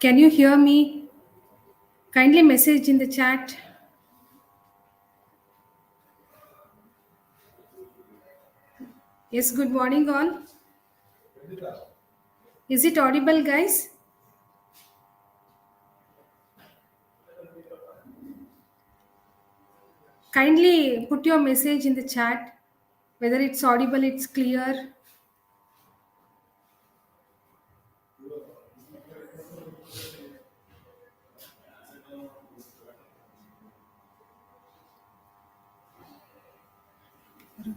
Can you hear me? Kindly message in the chat. Yes, good morning, all. Is it audible, guys? Kindly put your message in the chat, whether it's audible, it's clear.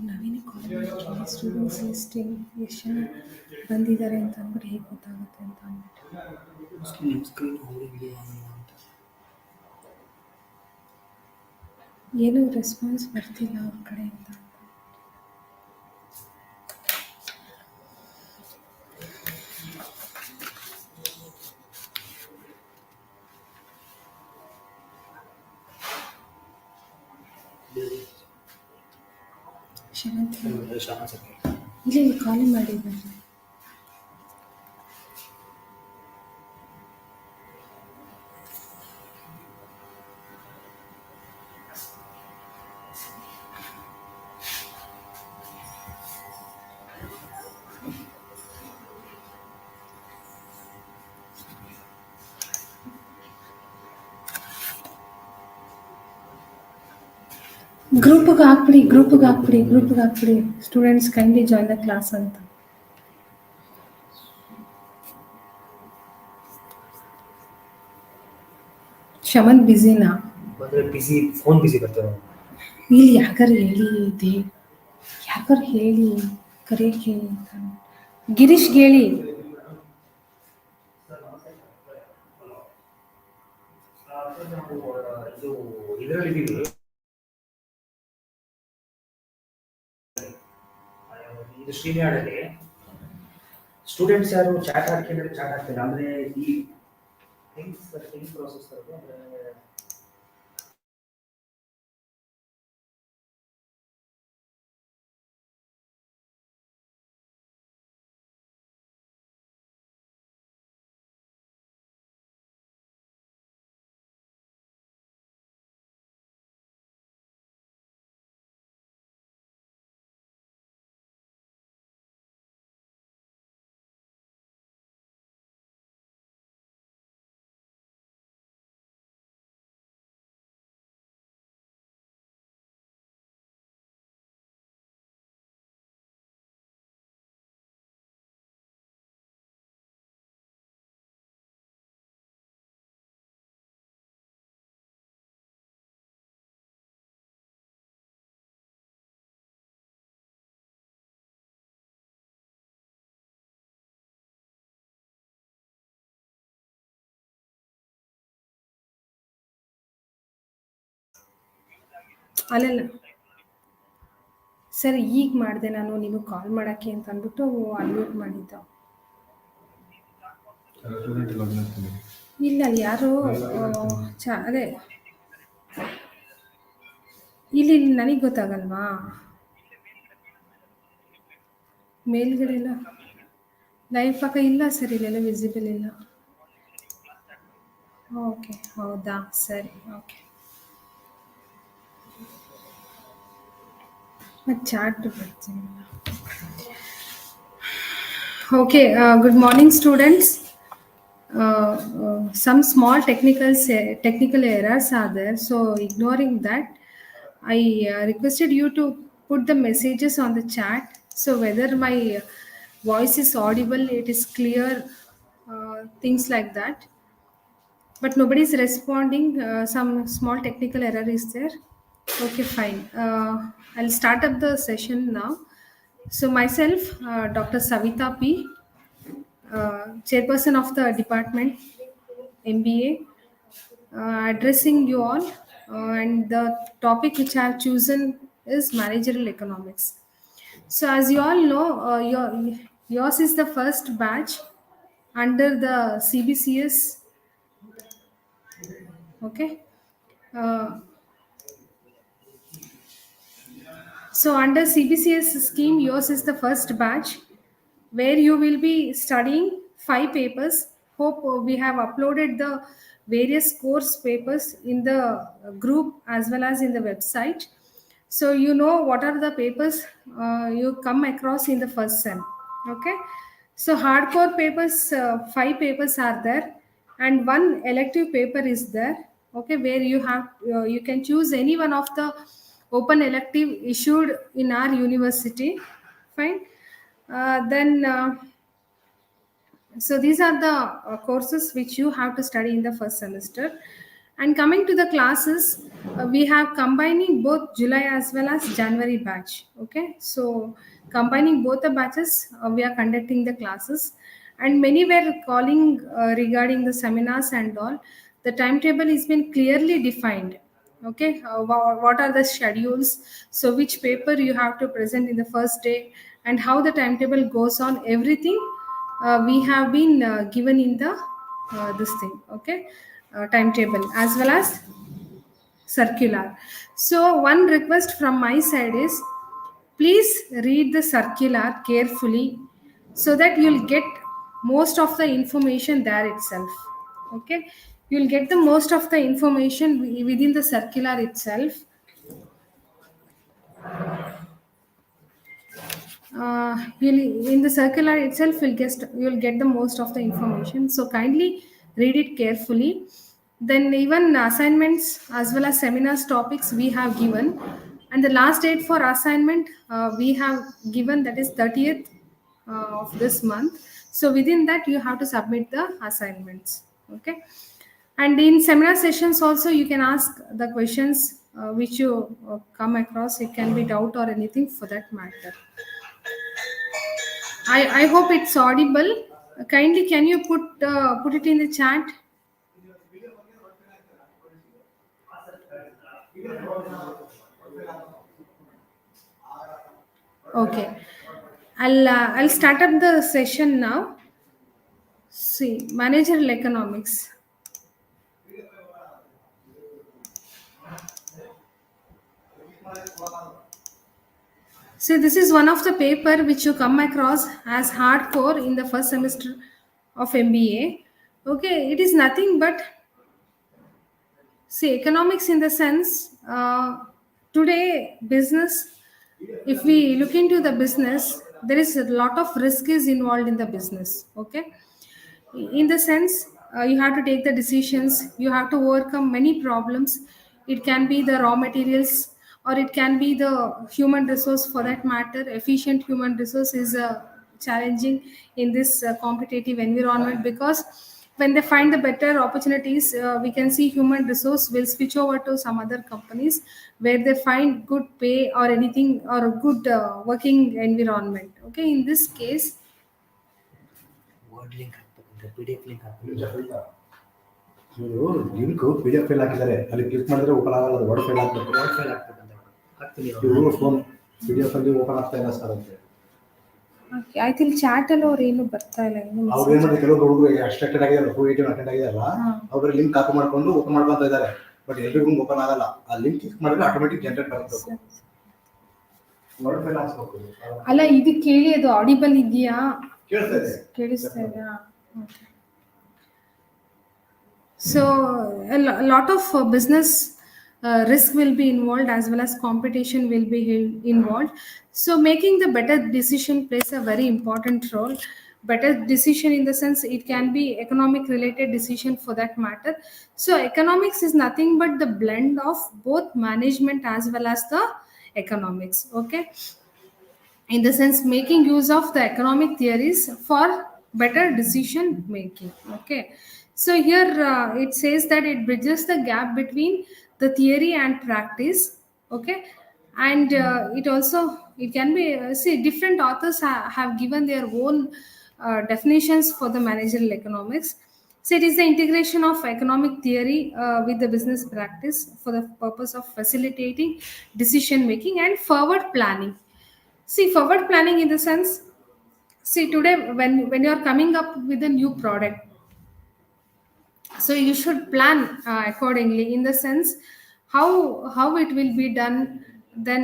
ನವೀನ college students listing ಎಷ್ಟು ಜನ ಬಂದಿದ್ದಾರೆ ಅಂತ ಅಂದ್ಬಿಟ್ಟು ಹೇಗೆ ಗೊತ್ತಾಗುತ್ತೆ ಅಂತ ಅಂದ್ಬಿಟ್ಟು ಏನು ರೆಸ್ಪಾನ್ಸ್ ಬರ್ತಿಲ್ಲ ಅವ್ರ ಕಡೆಯಿಂದ. ಇಲ್ಲಿ ಕಾಲ್ ಮಾಡಿದ್ದಾರೆ. ಗ್ರೂಪ್ಗೆ ಹಾಕ್ಬಿಡಿ students kindly join the class ಅಂತ. ಶಮನ್ ಬಿಸಿನಾ? ಫೋನ್ ಬಿಸಿ ಬರ್ತಾರೆ. ಇಲ್ಲಿ ಯಾಕರ್ ಹೇಳಿ ಕರೆಯಕ್ಕೆ ಹೇಳಿ ಅಂತ. ಗಿರೀಶ್ ಹೇಳಿ. ಇದು ಶ್ರೀನಿವಾಡಲ್ಲಿ ಸ್ಟೂಡೆಂಟ್ಸ್ ಯಾರು ಚಾಟ್ ಹಾಕಿದ್ರೆ ಚಾಟ್ ಹಾಕ್ತಿಲ್ಲ ಅಂದ್ರೆ ಈ ಥಿಂಗ್ಸ್ ಪ್ರೋಸೆಸ್ ಅಂದ್ರೆ ಅಲ್ಲಲ್ಲ ಸರ್, ಈಗ ಮಾಡಿದೆ ನಾನು ನಿಮಗೆ ಕಾಲ್ ಮಾಡೋಕ್ಕೆ ಅಂತ ಅಂದ್ಬಿಟ್ಟು ಅನ್ಮ್ಯೂಟ್ ಮಾಡಿದ್ದು. ಇಲ್ಲ ಅಲ್ಲಿ ಯಾರು ಅದೇ ಇಲ್ಲಿ ನನಗೆ ಗೊತ್ತಾಗಲ್ವಾ? ಮೇಲ್ಗಡೆ ಇಲ್ಲ ಲೈವ್ ಪಕ್ಕ ಇಲ್ಲ ಸರ್, ಇಲ್ಲೆಲ್ಲ ವಿಸಿಬಲ್ ಇಲ್ಲ. ಓಕೆ, ಹೌದಾ, ಸರಿ, ಓಕೆ. ಮತ್ತು ಚಾಟ್ ಬರ್ತೀನಿ. Okay, good morning, students. Some small technical errors are there, so ignoring that, I requested you to put the messages on the chat. So whether my voice is audible, it is clear, things like that. But nobody is responding. Some small technical error is there. Okay, fine. I'll start up the session now. So myself, Dr. Savita P, chairperson of the department, MBA, addressing you all, and the topic which I have chosen is managerial economics. So as you all know, yours is the first batch under the CBCS. Okay. So under CBCS scheme, yours is the first batch where you will be studying 5 papers hope we have uploaded the various course papers in the group as well as in the website. So you know what are the papers you come across in the first sem. Okay. So hardcore papers, 5 papers are there, and one elective paper is there. Okay, where you can choose any one of the open elective issued in our university. Fine. Then so these are the courses which you have to study in the first semester. And coming to the classes, we have combining both July as well as January batch. Okay, so combining both the batches, we are conducting the classes, and many were calling regarding the seminars and all. The timetable has been clearly defined. Okay, what are the schedules? So which paper you have to present in the first day, and how the timetable goes on. Everything we have been given in the this thing. Okay, timetable as well as circular. So one request from my side is, please read the circular carefully so that you'll get most of the information there itself. Okay, you'll get the most of the information within the circular itself. You'll in the circular itself you'll get the most of the information, so kindly read it carefully. Then even assignments as well as seminars topics we have given, and the last date for assignment we have given, that is 30th of this month. So within that you have to submit the assignments. Okay, and in seminar sessions also you can ask the questions which you come across. It can be doubt or anything for that matter. I hope it's audible. Kindly, can you put it in the chat? Okay, I'll start up the session now. See, managerial economics. See, this is one of the paper which you come across as hardcore in the first semester of MBA. Okay, it is nothing but, see, economics in the sense, today business, if we look into the business, there is a lot of risk is involved in the business. Okay, in the sense, you have to take the decisions, you have to overcome many problems. It can be the raw materials, or it can be the human resource. For that matter, efficient human resource is challenging in this competitive environment, because when they find the better opportunities, we can see human resource will switch over to some other companies where they find good pay or anything, or a good working environment. Okay, in this case, word link ಹಾಕ್ಬೇಕಂದ್ರೆ PDF link ಹಾಕ್ಬೇಕು. ಇವರು link PDF file ಹಾಕಿದ್ದಾರೆ, ಅಲ್ಲಿ click ಮಾಡಿದ್ರೆ open ಆಗಲ್ಲ, word file ಹಾಕ್ಬೇಕು. Word file ಹಾಕ್ಬೇಕಂತ ಹಾಕ್ತೀನಿ. ಇವರು ಫೋನ್ PDF ಅಲ್ಲಿ ಓಪನ್ ಆಗ್ತಾ ಇಲ್ಲ ಸರ್ ಅಂತ. ಐ ಥಿಂಕ್ ಚಾಟ್ ಅಲ್ಲಿ ಅವ್ರು ಏನು ಬರ್ತಾ ಇಲ್ಲ. ಅವ್ರು ಏನ್ ಮಾಡಿದ್ರೆ, ಕೆಲವು ಹುಡುಗರು ಅಟೆಂಡ್ ಆಗಿದ್ದಾರೆ, 280 ಅಟೆಂಡ್ ಆಗಿದಾರಲ್ಲ, ಅವ್ರ ಲಿಂಕ್ ಕಾಪಿ ಮಾಡ್ಕೊಂಡು ಓಪನ್ ಮಾಡ್ಕೊಂತ ಇದ್ದಾರೆ. ಬಟ್ ಎಲ್ರಿಗೂ ಓಪನ್ ಆಗಲ್ಲ. ಆ ಲಿಂಕ್ ಕ್ಲಿಕ್ ಮಾಡಿದ್ರೆ ಆಟೋಮೆಟಿಕ್ ಜನರೇಟ್ ಆಗುತ್ತೆ. ವರ್ಡ್ ಫೈಲ್ ಹಾಕ್ಬೇಕು. ಅಲ್ಲ, ಇದು ಕೇಳಿ ಅದು ಆಡಿಬಲ್ ಇದೆಯಾ? ಕೇಳಿಸ್ತಾ ಇದೆ. ಕೇಳಿಸ್ತಾ ಇದೆಯಾ? So a lot of business risk will be involved, as well as competition will be involved. So making the better decision plays a very important role. Better decision in the sense, it can be economic related decision for that matter. So economics is nothing but the blend of both management as well as the economics. Okay, in the sense, making use of the economic theories for better decision making. Okay, so here it says that it bridges the gap between the theory and practice. Okay, and it also, it can be, see, different authors have given their own definitions for the managerial economics. So it is the integration of economic theory with the business practice for the purpose of facilitating decision making and forward planning. See, forward planning in the sense, see, today when you are coming up with a new product, so you should plan accordingly, in the sense how it will be done. Then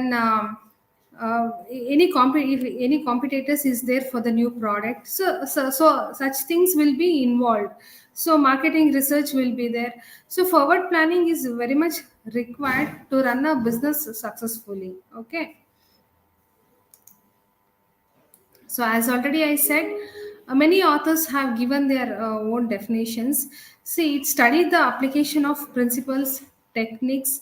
if any competitors is there for the new product, so such things will be involved. So marketing research will be there. So forward planning is very much required to run a business successfully. Okay. So, as already I said, many authors have given their own definitions. See, it studied the application of principles, techniques,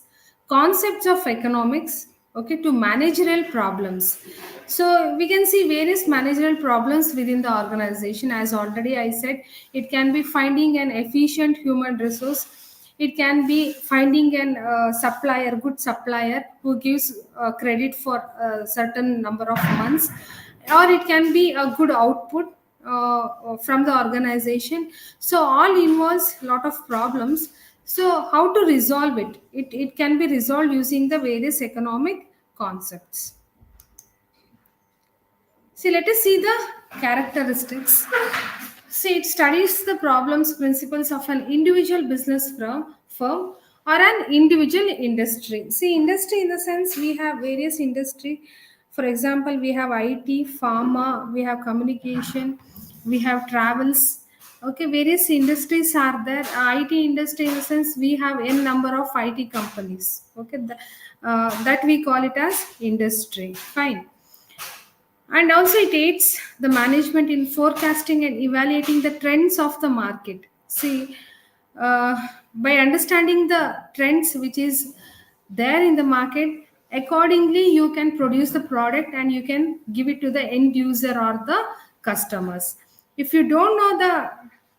concepts of economics, okay, to managerial problems. So, we can see various managerial problems within the organization. As already I said, it can be finding an efficient human resource. It can be finding an supplier, good supplier who gives credit for a certain number of months, or it can be a good output from the organization. So all involves lot of problems. So how to resolve it can be resolved using the various economic concepts. See, let us see the characteristics. See, it studies the problems, principles of an individual business firm or an individual industry. See, industry in the sense we have various industry. For example, we have IT, pharma, we have communication, we have travels. Okay, various industries are there. IT industry in the sense we have n number of IT companies. Okay, that we call it as industry. Fine. And also it aids the management in forecasting and evaluating the trends of the market. See, by understanding the trends which is there in the market, accordingly you can produce the product and you can give it to the end user or the customers. If you don't know the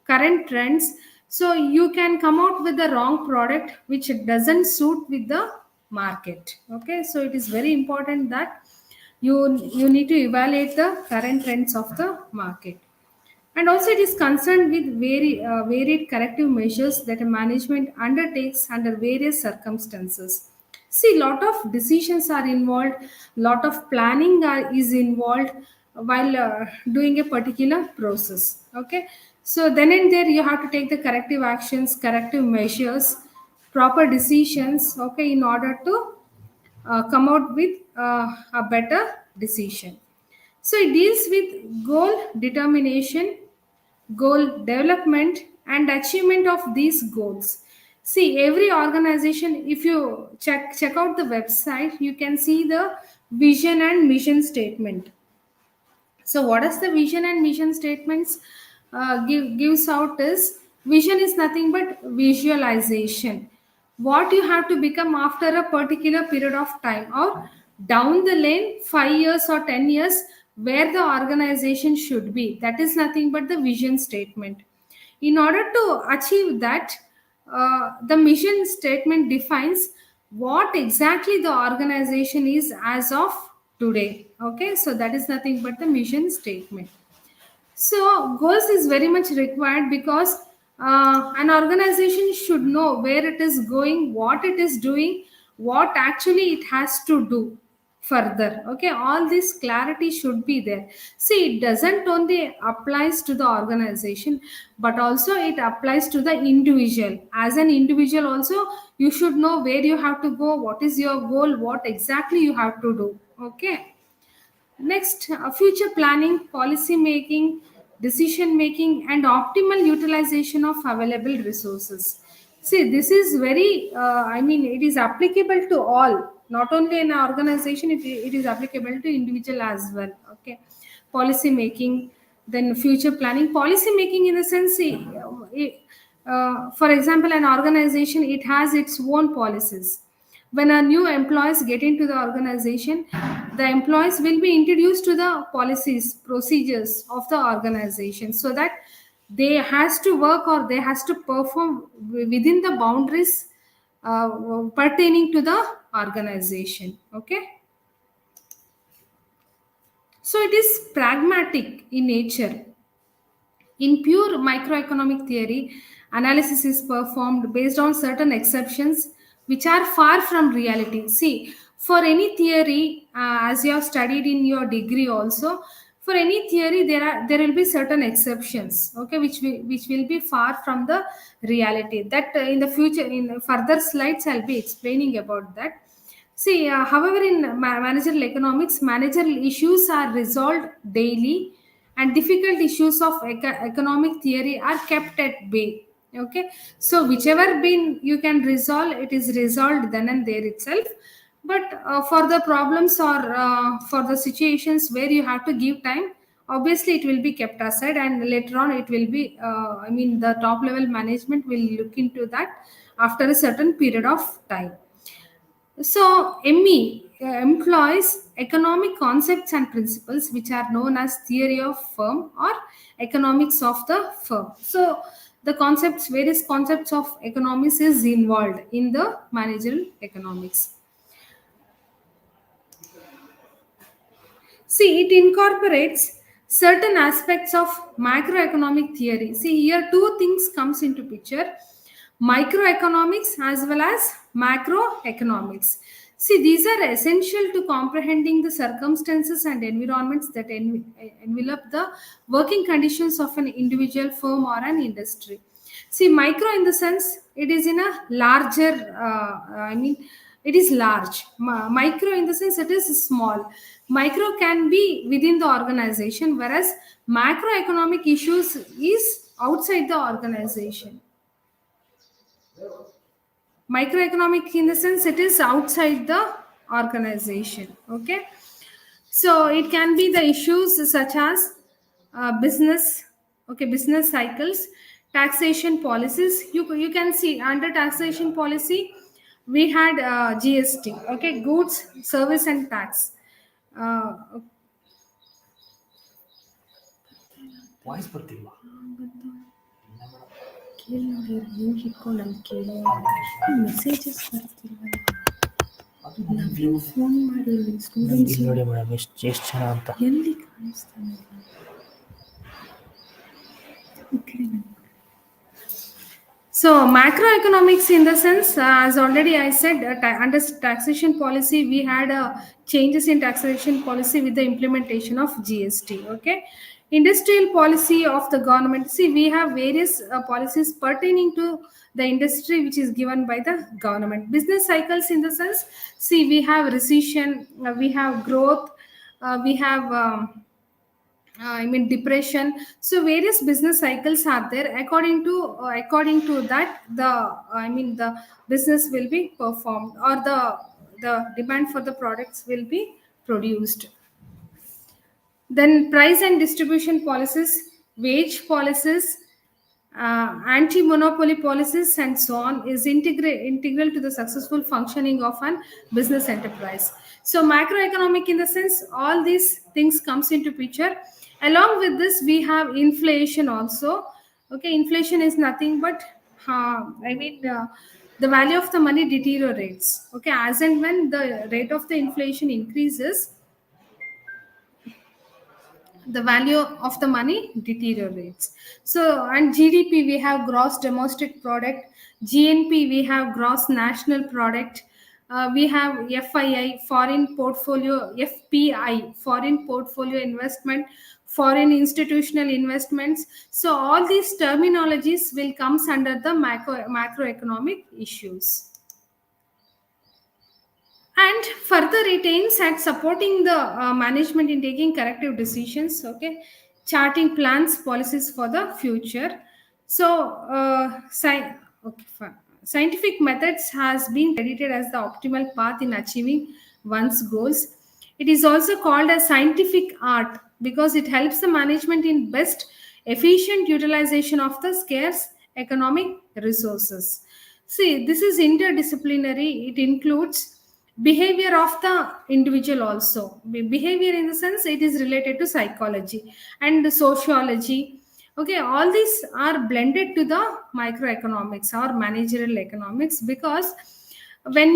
current trends, so you can come out with the wrong product which doesn't suit with the market. Okay, so it is very important that you need to evaluate the current trends of the market. And also it is concerned with varied corrective measures that a management undertakes under various circumstances. See, lot of decisions are involved, lot of planning is involved while doing a particular process. Okay, so then and there you have to take the corrective actions, corrective measures, proper decisions, okay, in order to come out with a better decision. So it deals with goal determination, goal development, and achievement of these goals. See, every organization, if you check out the website, you can see the vision and mission statement. So, what is the vision and mission statements gives out is vision is nothing but visualization. What you have to become after a particular period of time or down the lane, 5 years or 10 years, where the organization should be. That is nothing but the vision statement. In order to achieve that, the mission statement defines what exactly the organization is as of today. Okay, so that is nothing but the mission statement. So goals is very much required because an organization should know where it is going, what it is doing, what actually it has to do further. Okay, all this clarity should be there. See, it doesn't only applies to the organization, but also it applies to the individual. As an individual also, you should know where you have to go, what is your goal, what exactly you have to do. Okay. Next, future planning, policy making, decision making, and optimal utilization of available resources. See, this is very, it is applicable to all, not only in an organization, it is applicable to individual as well. Okay. Policy making, then future planning. Policy making in the sense, for example, an organization, it has its own policies. When a new employees get into the organization, the employees will be introduced to the policies, procedures of the organization, so that they has to work or they has to perform within the boundaries pertaining to the organization. Okay, so it is pragmatic in nature. In pure microeconomic theory, analysis is performed based on certain exceptions which are far from reality. See, for any theory, as you have studied in your degree also, for any theory there will be certain exceptions, okay, which will be far from the reality. That in the future, in further slides, I'll be explaining about that. See, however, in managerial economics, managerial issues are resolved daily, and difficult issues of economic theory are kept at bay. Okay, so whichever been you can resolve, it is resolved then and there itself. But for the problems or for the situations where you have to give time, obviously it will be kept aside, and later on it will be. I mean, the top level management will look into that after a certain period of time. So, ME employs economic concepts and principles which are known as theory of firm or economics of the firm. So, the concepts, various concepts of economics is involved in the managerial economics. See, it incorporates certain aspects of macroeconomic theory. See, here two things comes into picture: microeconomics as well as macroeconomics. See, these are essential to comprehending the circumstances and environments that envelop the working conditions of an individual firm or an industry. See, micro in the sense it is in a larger, it is large. Micro in the sense it is small. Micro can be within the organization, whereas macroeconomic issues is outside the organization. Microeconomic in the sense it is outside the organization. Okay, so it can be the issues such as business, okay, business cycles, taxation policies. You can see under taxation policy we had GST, okay, goods, service and tax. uh, voice ಬರ್ತಿಲ್ವಾ? ಕೇಳಿ ನೋಡಿ, mute ಇಟ್ಕೊಂಡು ಅಲ್ಲಿ ಕೇಳಿ messages ಬರ್ತಿಲ್ವಲ್ಲ, ಅದು ನಾವು phone ಮಾಡಿ ಇಲ್ಲಿ ಸ್ಟೂಡೆಂಟ್ಸ್ ನೋಡಿ ಮೇಡಮ್ ಎಷ್ಟು ಜನ ಅಂತ. ಎಲ್ಲಿ ಕಾಣಿಸ್ತಾನೆ ಇಲ್ಲ. So macroeconomics in the sense, as already I said, under taxation policy, we had changes in taxation policy with the implementation of GST. Okay, industrial policy of the government. See, we have various policies pertaining to the industry which is given by the government. Business cycles in the sense, see, we have recession, we have growth, we have. Depression. So various business cycles are there. According to that, the business will be performed, or the demand for the products will be produced. Then price and distribution policies, wage policies, anti-monopoly policies, and so on is integral to the successful functioning of an business enterprise. So macroeconomic in the sense, all these things comes into picture. Along with this, we have inflation also. Okay, inflation is nothing but the value of the money deteriorates. Okay, as and when the rate of the inflation increases, the value of the money deteriorates. So, and GDP, we have gross domestic product. GNP, we have gross national product. We have FII, foreign portfolio, FPI, foreign portfolio investment, foreign institutional investments. So all these terminologies will comes under the macroeconomic issues. And further it aims at supporting the management in taking corrective decisions, okay, charting plans, policies for the future. So okay, fine. Scientific methods has been credited as the optimal path in achieving one's goals. It is also called a scientific art because it helps the management in best efficient utilization of the scarce economic resources. See, this is interdisciplinary. It includes behavior of the individual also. Behavior in the sense it is related to psychology and sociology. Okay, all these are blended to the microeconomics or managerial economics, because when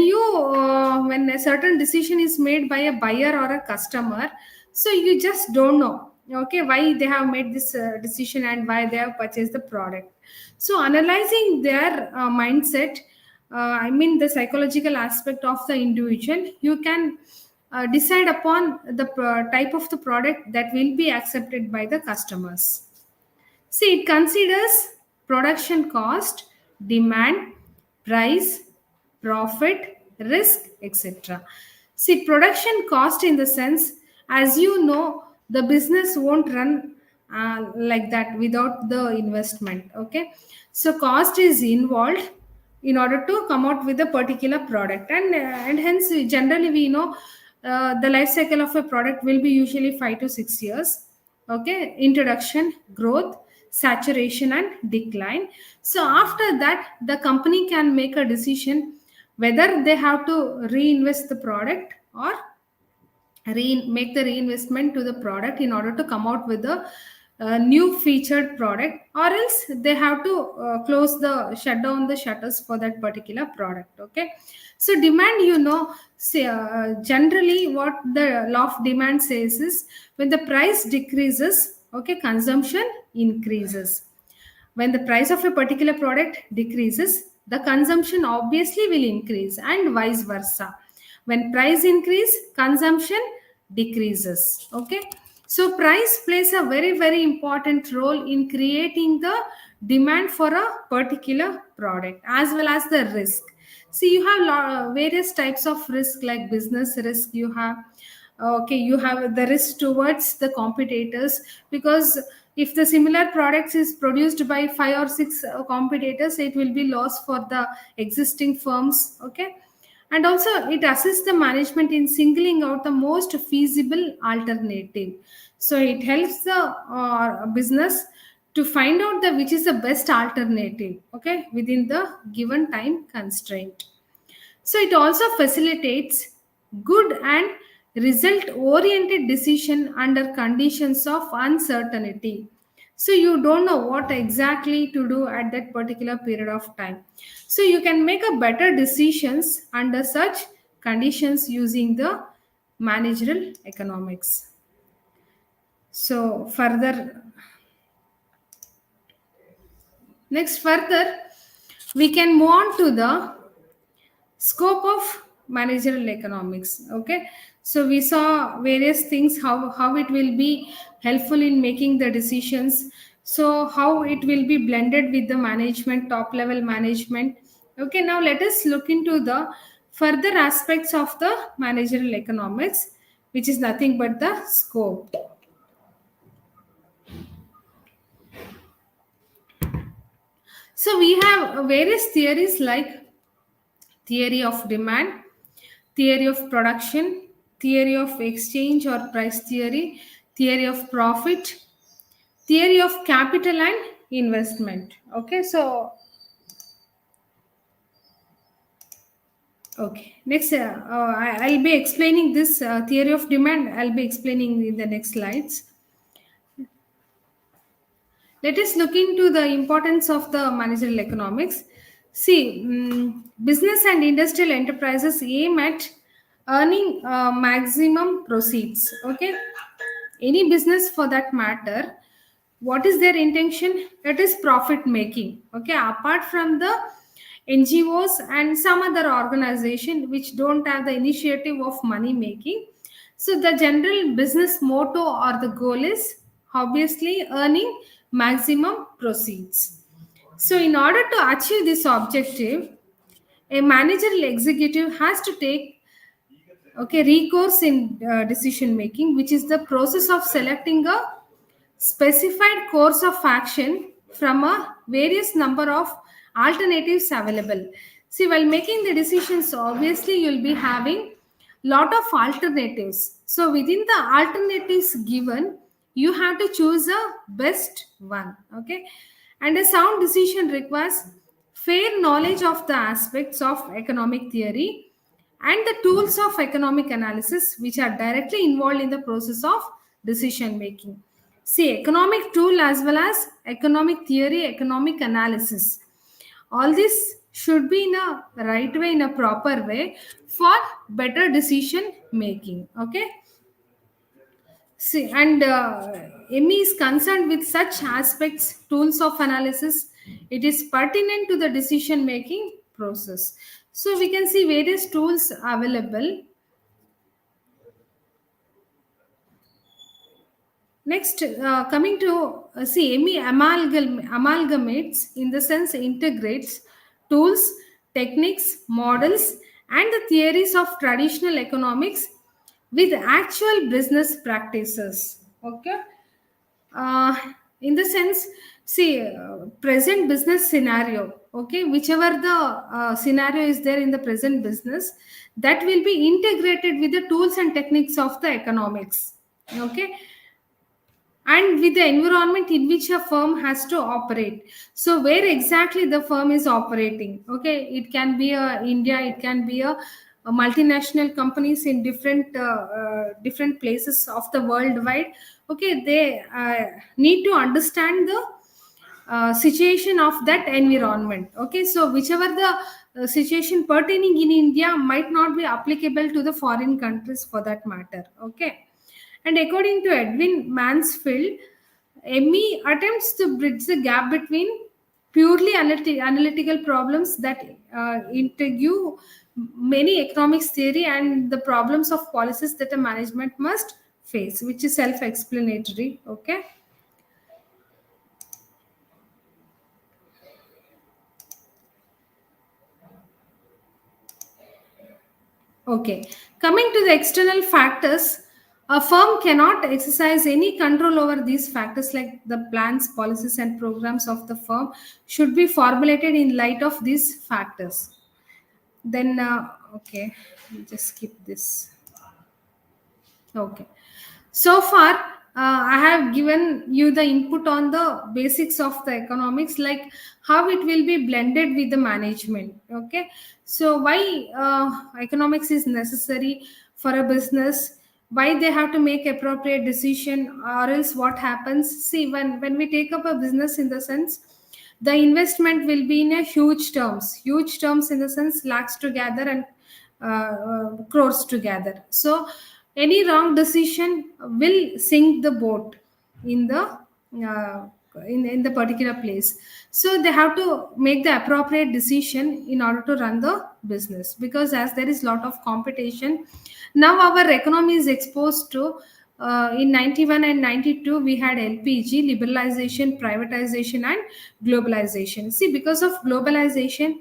a certain decision is made by a buyer or a customer, so you just don't know, okay, why they have made this decision and why they have purchased the product. So analyzing their mindset, the psychological aspect of the individual, you can decide upon the type of the product that will be accepted by the customers. See, it considers production cost, demand, price, profit, risk, etc. See, production cost in the sense, as you know, the business won't run like that without the investment. Okay, so cost is involved in order to come out with a particular product, and hence generally we know the life cycle of a product will be usually 5 to 6 years. Okay, introduction, growth, saturation and decline. So after that the company can make a decision whether they have to reinvest the product or make the reinvestment to the product in order to come out with a new featured product, or else they have to shut down the shutters for that particular product. Okay, so demand, generally what the law of demand says is, when the price decreases, okay, consumption increases. When the price of a particular product decreases, the consumption obviously will increase, and vice versa. When price increase, consumption decreases. Okay, so price plays a very very important role in creating the demand for a particular product, as well as the risk. See, you have various types of risk, like business risk. You have, okay, you have the risk towards the competitors, because if the similar products is produced by 5 or 6 competitors, it will be loss for the existing firms. Okay, and also it assists the management in singling out the most feasible alternative. So it helps the business to find out the which is the best alternative, okay, within the given time constraint. So it also facilitates good and result oriented decision under conditions of uncertainty. So you don't know what exactly to do at that particular period of time. So you can make a better decisions under such conditions using the managerial economics. So further, we can move on to the scope of managerial economics. Okay, so we saw various things, how it will be helpful in making the decisions, so how it will be blended with the management, top level management. Okay, now let us look into the further aspects of the managerial economics, which is nothing but the scope. So we have various theories, like theory of demand, theory of production, theory of exchange or price theory, theory of profit, theory of capital and investment. Okay, so okay, next I'll be explaining this theory of demand. I'll be explaining in the next slides. Let us look into the importance of the managerial economics. See, business and industrial enterprises aim at earning maximum proceeds. Okay, any business for that matter, what is their intention? It is profit making. Okay, apart from the NGOs and some other organization which don't have the initiative of money making, so the general business motto or the goal is obviously earning maximum proceeds. So in order to achieve this objective, a managerial executive has to take, okay, recourse in decision making, which is the process of selecting a specified course of action from a various number of alternatives available. See, while making the decisions, obviously you'll be having lot of alternatives. So within the alternatives given, you have to choose a best one. Okay, and a sound decision requires fair knowledge of the aspects of economic theory and the tools of economic analysis which are directly involved in the process of decision making. See, economic tool as well as economic theory, economic analysis, all this should be in a right way, in a proper way, for better decision making. Okay, see, and ME is concerned with such aspects, tools of analysis. It is pertinent to the decision making process. So we can see various tools available. Next, coming to see, ME amalgamates, in the sense integrates tools, techniques, models, and the theories of traditional economics with actual business practices. Okay. uh, in the sense, see, present business scenario, okay, whichever the scenario is there in the present business, that will be integrated with the tools and techniques of the economics, okay, and with the environment in which a firm has to operate. So where exactly the firm is operating, okay, it can be a India, it can be a multinational companies in different places of the worldwide. Okay, they need to understand the situation of that environment. Okay, so whichever the situation pertaining in India might not be applicable to the foreign countries for that matter. Okay, and according to Edwin Mansfield, ME attempts to bridge the gap between purely analytical problems that interview many economics theory and the problems of policies that a management must face, which is self-explanatory. Okay. Okay. Coming to the external factors, a firm cannot exercise any control over these factors, like the plans, policies, and programs of the firm should be formulated in light of these factors. Then, okay, just skip this. Okay. So far, I have given you the input on the basics of the economics, like how it will be blended with the management. Okay. So why economics is necessary for a business? Why they have to make appropriate decision, or else what happens? See, when we take up a business, in the sense, the investment will be in a huge terms in the sense lakhs together and crores together. So any wrong decision will sink the boat in the uh, in the particular place. So they have to make the appropriate decision in order to run the business, because as there is lot of competition now, our economy is exposed to in 91 and 92 we had LPG, liberalization, privatization, and globalization. See, because of globalization,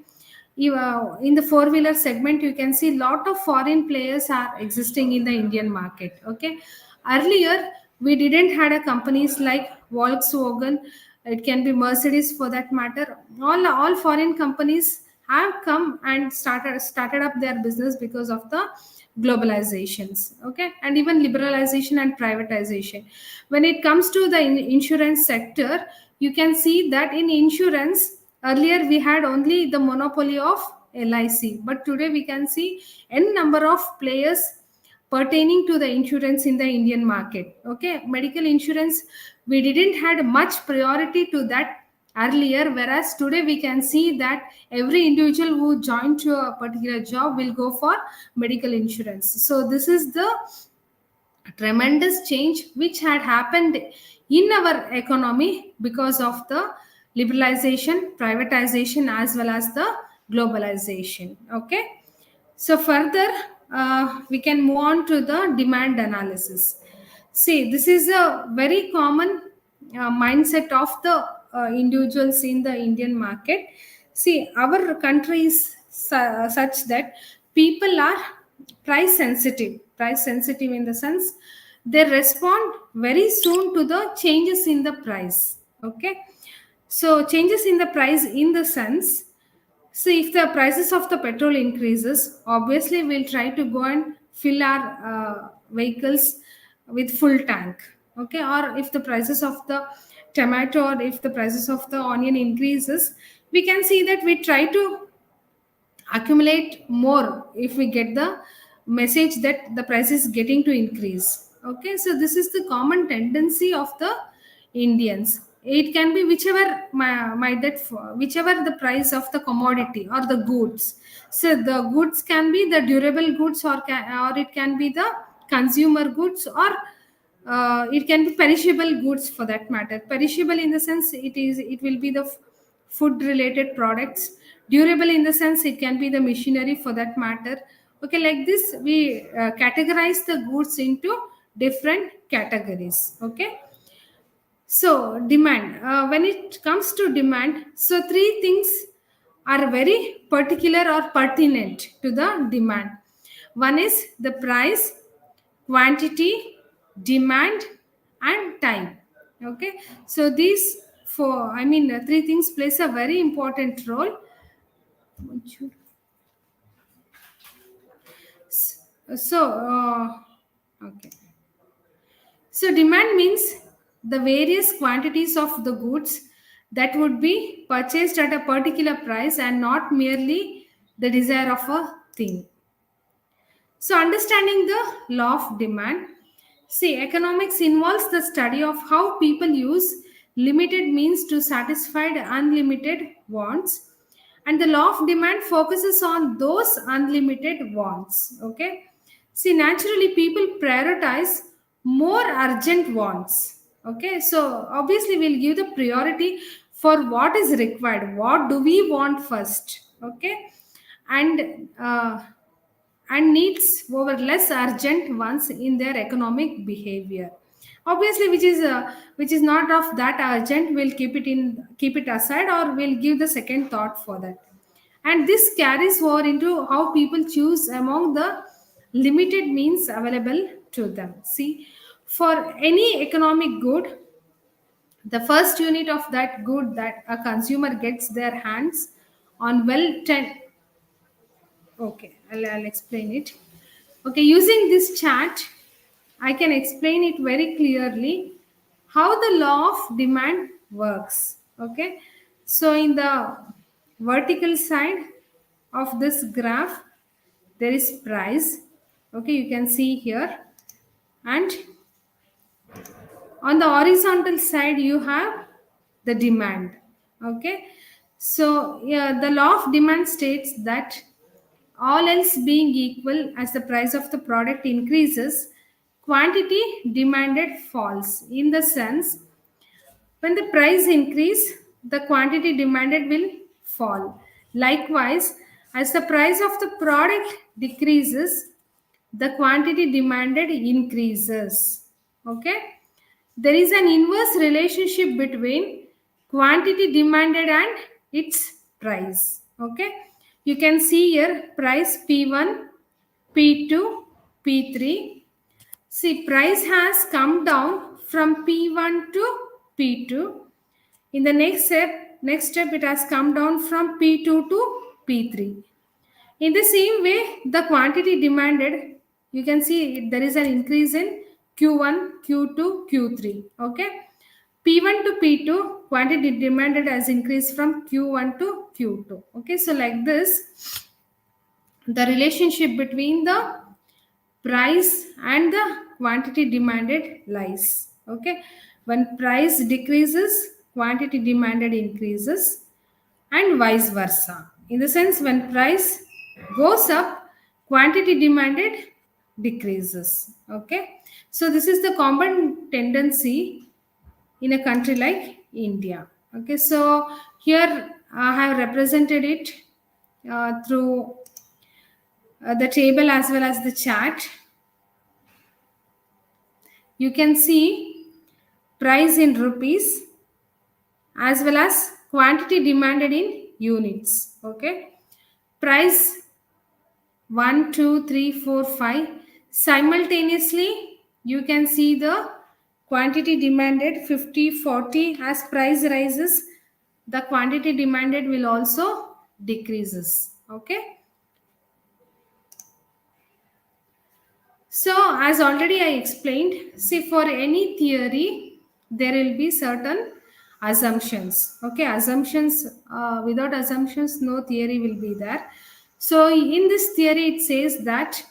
in the four wheeler segment, you can see lot of foreign players are existing in the Indian market. Okay, earlier we didn't had a companies like Volkswagen, it can be Mercedes for that matter. All foreign companies have come and started up their business because of the globalizations. Okay, and even liberalization and privatization. When it comes to the insurance sector, you can see that in insurance, earlier we had only the monopoly of LIC, but today we can see n number of players pertaining to the insurance in the Indian market. Okay, medical insurance, we didn't had much priority to that earlier, whereas today we can see that every individual who joined to a particular job will go for medical insurance. So this is the tremendous change which had happened in our economy because of the liberalization, privatization, as well as the globalization. Okay, so further, we can move on to the demand analysis. See, this is a very common mindset of the individuals in the Indian market. See, our country is such that people are price sensitive in the sense they respond very soon to the changes in the price. Okay, so changes in the price in the sense, so if the prices of the petrol increases, obviously we'll try to go and fill our vehicles with full tank. Okay, or if the prices of the tomato or if the prices of the onion increases, we can see that we try to accumulate more if we get the message that the price is getting to increase. Okay, so this is the common tendency of the Indians. It can be whichever the price of the commodity or the goods. So the goods can be the durable goods, or it can be the consumer goods, or it can be perishable goods for that matter. Perishable in the sense it will be the food related products. Durable in the sense it can be the machinery for that matter. Okay, like this we categorize the goods into different categories. Okay, so demand, when it comes to demand, so three things are very particular or pertinent to the demand. One is the price, quantity, demand, and time. Okay, so these four, three things plays a very important role. So, okay. So demand means the various quantities of the goods that would be purchased at a particular price and not merely the desire of a thing. So understanding the law of demand. See, economics involves the study of how people use limited means to satisfy the unlimited wants, and the law of demand focuses on those unlimited wants. Okay, see, naturally people prioritize more urgent wants. Okay, so obviously we'll give the priority for what is required, what do we want first. Okay, and needs over less urgent ones in their economic behavior. Obviously, which is not of that urgent, we'll keep it aside, or we'll give the second thought for that. And this carries over into how people choose among the limited means available to them. See, for any economic good, the first unit of that good that a consumer gets their hands on, okay, I'll explain it. Okay, using this chart, I can explain it very clearly how the law of demand works. Okay, so in the vertical side of this graph, there is price. Okay, you can see here, and on the horizontal side, you have the demand. Okay, so yeah, the law of demand states that all else being equal, as the price of the product increases, quantity demanded falls. In the sense, when the price increase, the quantity demanded will fall. Likewise, as the price of the product decreases, the quantity demanded increases. Okay, there is an inverse relationship between quantity demanded and its price. Okay, you can see here price P1, P2, P3. See, price has come down from P1 to P2. In the next step it has come down from P2 to P3. In the same way, the quantity demanded, you can see there is an increase in Q1, Q2, Q3. Okay, P1 to P2, quantity demanded has increased from Q1 to Q2. Okay, so like this, the relationship between the price and the quantity demanded lies. Okay, when price decreases, quantity demanded increases, and vice versa. In the sense, when price goes up, quantity demanded decreases. Okay, so this is the common tendency in a country like India. Okay, so here I have represented it through the table as well as the chart. You can see price in rupees as well as quantity demanded in units. Okay, price 1, 2, 3, 4, 5. Simultaneously, you can see the quantity demanded 50, 40. As price rises, the quantity demanded will also decreases. Okay, so as already I explained, see, for any theory there will be certain assumptions. Okay, assumptions, without assumptions no theory will be there. So in this theory it says that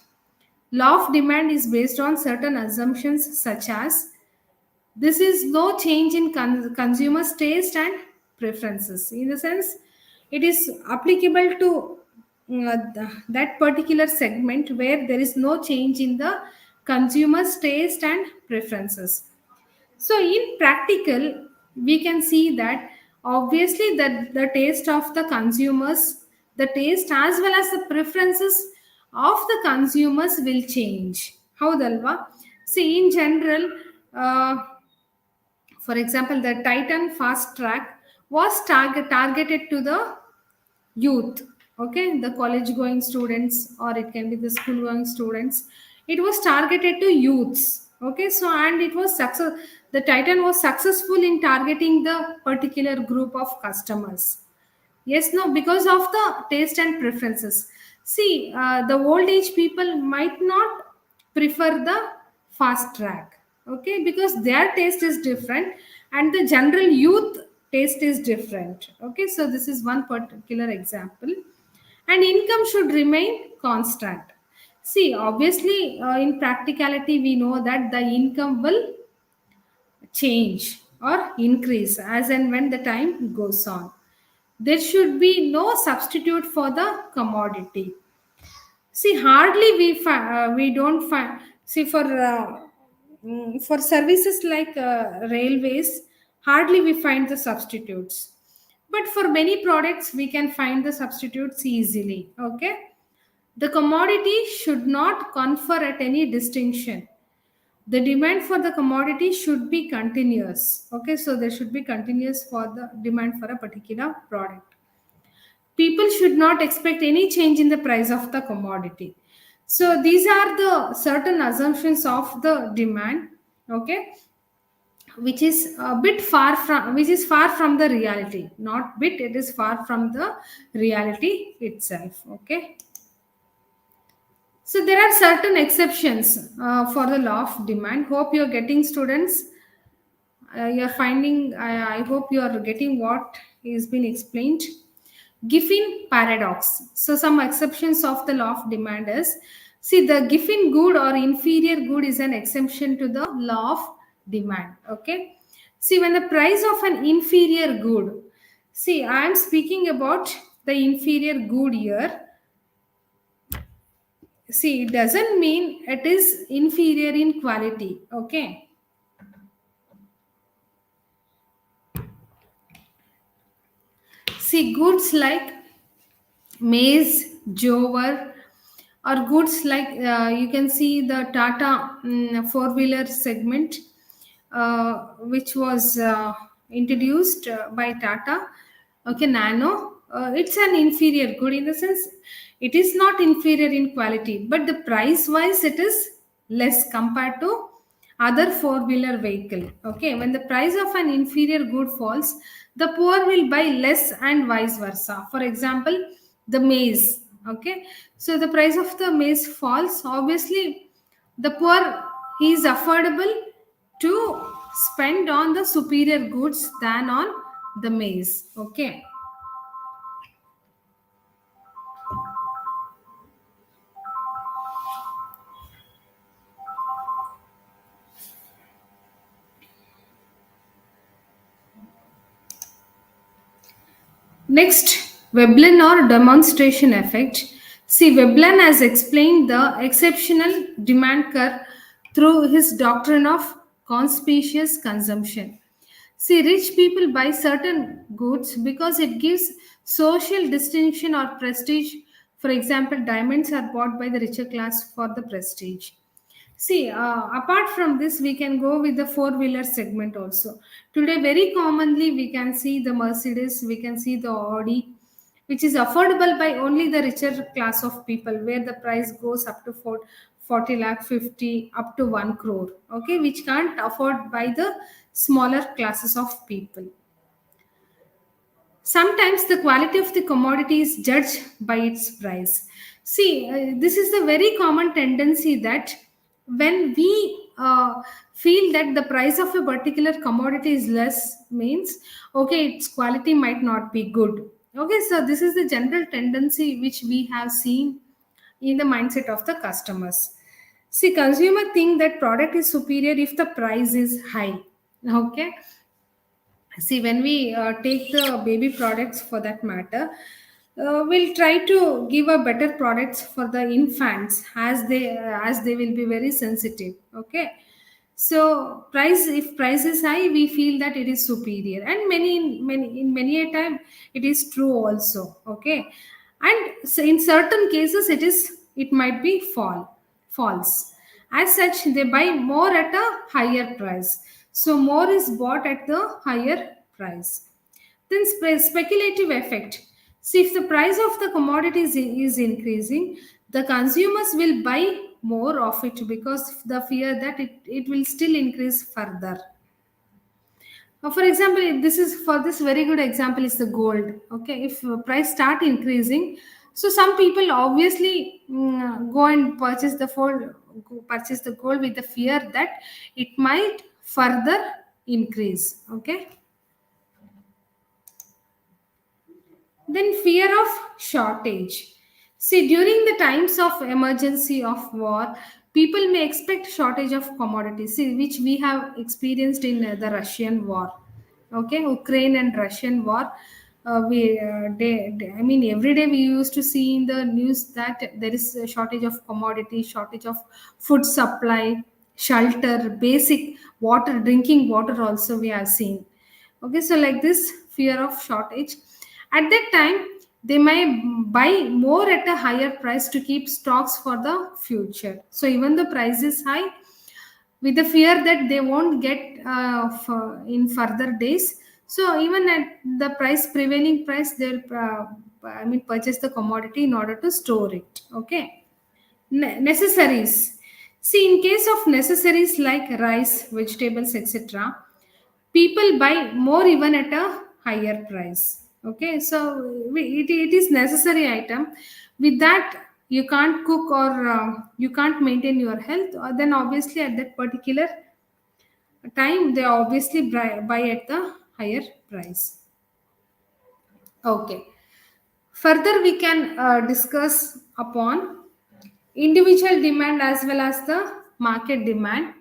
law of demand is based on certain assumptions, such as this is no change in consumers taste and preferences. In the sense, it is applicable to that particular segment where there is no change in the consumers taste and preferences. So in practical, we can see that obviously that the taste of the consumers, the taste as well as the preferences of the consumers will change. How Dalva? See, in general, for example, the Titan Fast Track was targeted to the youth, okay, the college going students, or it can be the school going students. It was targeted to youths, okay. So and it was success, the Titan was successful in targeting the particular group of customers. Yes, no, because of the taste and preferences. See, the old age people might not prefer the fast track, okay, because their taste is different and the general youth taste is different, okay. So this is one particular example. And income should remain constant. See, obviously, in practicality, we know that the income will change or increase as and when the time goes on. There should be no substitute for the commodity. See, hardly we don't find. See, for services like railways, hardly we find the substitutes. But for many products, we can find the substitutes easily. Okay, the commodity should not confer at any distinction. The demand for the commodity should be continuous. Okay, so there should be continuous for the demand for a particular product. People should not expect any change in the price of the commodity. So these are the certain assumptions of the demand, okay, which is a bit far from, which is far from the reality. Not bit, it is far from the reality itself, okay. So there are certain exceptions for the law of demand. Hope you're getting, students. You're finding. I hope you are getting what is being explained. Giffen paradox. So some exceptions of the law of demand is, see, the Giffen good or inferior good is an exception to the law of demand. Okay. See, when the price of an inferior good, see, I am speaking about the inferior good here. See, it doesn't mean it is inferior in quality. Okay. See, goods like maize, jowar, or goods like you can see the Tata four-wheeler segment, which was introduced by Tata. Okay, Nano. It's an inferior good in the sense it is not inferior in quality, but the price wise it is less compared to other four-wheeler vehicle. Okay, when the price of an inferior good falls, the poor will buy less and vice versa. For example, the maize. Okay, so the price of the maize falls, obviously the poor is affordable to spend on the superior goods than on the maize. Okay. Next, Veblen or demonstration effect. See, Veblen has explained the exceptional demand curve through his doctrine of conspicuous consumption. See, rich people buy certain goods because it gives social distinction or prestige. For example, diamonds are bought by the richer class for the prestige. See, apart from this, we can go with the four-wheeler segment also. Today, very commonly, we can see the Mercedes, we can see the Audi, which is affordable by only the richer class of people, where the price goes up to 40 lakh, 50, up to 1 crore, okay, which can't afford by the smaller classes of people. Sometimes the quality of the commodity is judged by its price. See, this is a very common tendency that when we feel that the price of a particular commodity is less, means okay, its quality might not be good. Okay, so this is the general tendency which we have seen in the mindset of the customers. See, consumer think that product is superior if the price is high. Okay, see, when we take the baby products for that matter, we'll try to give a better products for the infants as they will be very sensitive. Okay, so price, if price is high, we feel that it is superior, and many a time it is true also. Okay, and so in certain cases it might be false. As such, they buy more at a higher price, so more is bought at the higher price. Then speculative effect. See, if the price of the commodities is increasing, the consumers will buy more of it because the fear that it will still increase further. For example, this is for this very good example is the gold. Okay, if price start increasing, so some people obviously go and purchase the gold with the fear that it might further increase. Okay, then fear of shortage. See, during the times of emergency of war, people may expect shortage of commodities, see, which we have experienced in the Russian war. Okay, Ukraine and Russian war. I mean, every day we used to see in the news that there is a shortage of commodity, shortage of food supply, shelter, basic water, drinking water. Also, we have seen. Okay, so like this fear of shortage at that time, they may buy more at a higher price to keep stocks for the future. So even the price is high, with the fear that they won't get in further days. So even at the price prevailing price, they'll purchase the commodity in order to store it. Okay, necessaries. See, in case of necessaries like rice, vegetables, etc., people buy more even at a higher price. Okay, so it is necessary item. With that, you can't cook or you can't maintain your health, or then obviously at that particular time they obviously buy at the higher price. Okay, further we can discuss upon individual demand as well as the market demand.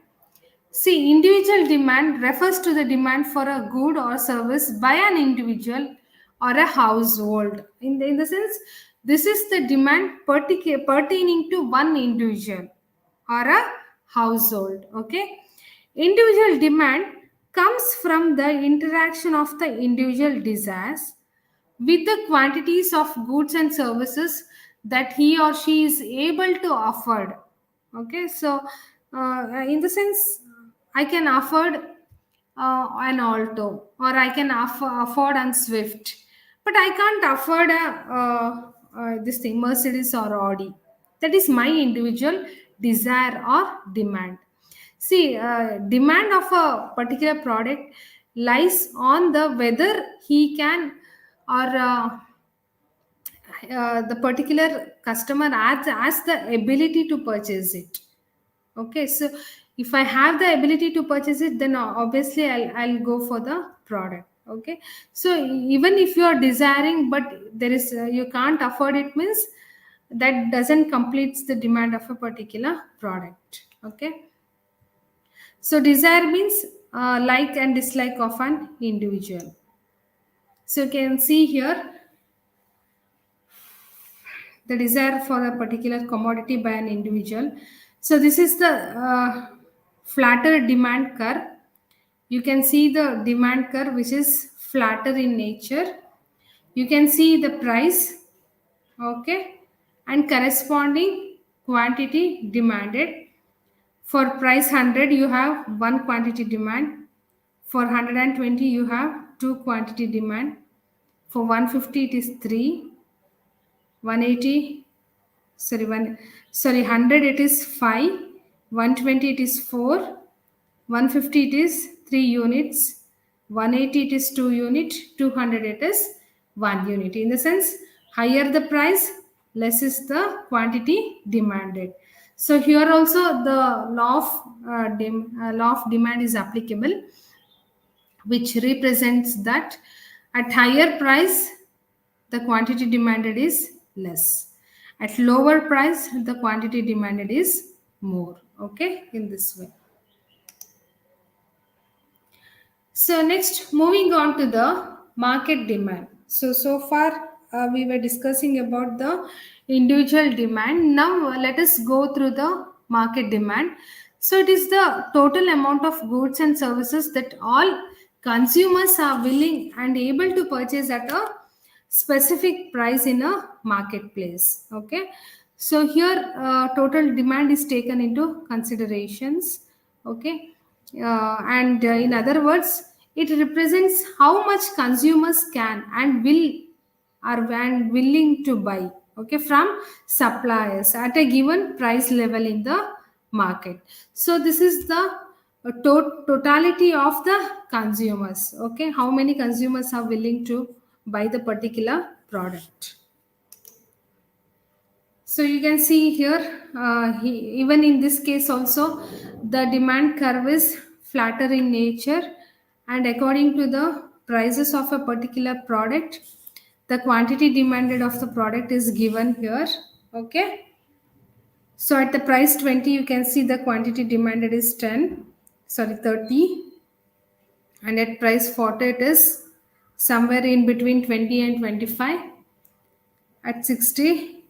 See, individual demand refers to the demand for a good or service by an individual or a household. In the sense, this is the demand pertaining to one individual or a household. Okay, individual demand comes from the interaction of the individual desires with the quantities of goods and services that he or she is able to afford. Okay, so in the sense, I can afford an Alto, or I can afford an Swift, but I can't afford this thing Mercedes or Audi. That is my individual desire or demand. See, demand of a particular product lies on the whether he can or the particular customer has the ability to purchase it. Okay, so if I have the ability to purchase it, then obviously I'll go for the product. Okay, so even if you are desiring but there is you can't afford it, means that doesn't completes the demand of a particular product. Okay, so desire means like and dislike of an individual. So you can see here the desire for a particular commodity by an individual. So this is the flatter demand curve. You can see the demand curve which is flatter in nature. You can see the price, okay, and corresponding quantity demanded. For price 100, you have one quantity demand. For 120, you have two quantity demand. For 150, it is 3. 180, sorry 100 it is 5, 120 it is 4, 150 it is 3 units, 180 it is 2 unit, 200 it is 1 unit. In the sense, higher the price, less is the quantity demanded. So here also the law of demand is applicable, which represents that at higher price the quantity demanded is less, at lower price the quantity demanded is more. Okay, in this way. So next, moving on to the market demand. So far we were discussing about the individual demand. Now let us go through the market demand. So it is the total amount of goods and services that all consumers are willing and able to purchase at a specific price in a marketplace. Okay, so here total demand is taken into considerations. Okay, and in other words, it represents how much consumers can and will are willing to buy, okay, from suppliers at a given price level in the market. So this is the totality of the consumers, okay, how many consumers are willing to buy the particular product. So you can see here, even in this case also, the demand curve is flatter in nature, and according to the prices of a particular product, the quantity demanded of the product is given here, okay. So at the price 20, you can see the quantity demanded is 30, and at price 40, it is somewhere in between 20 and 25. At 60,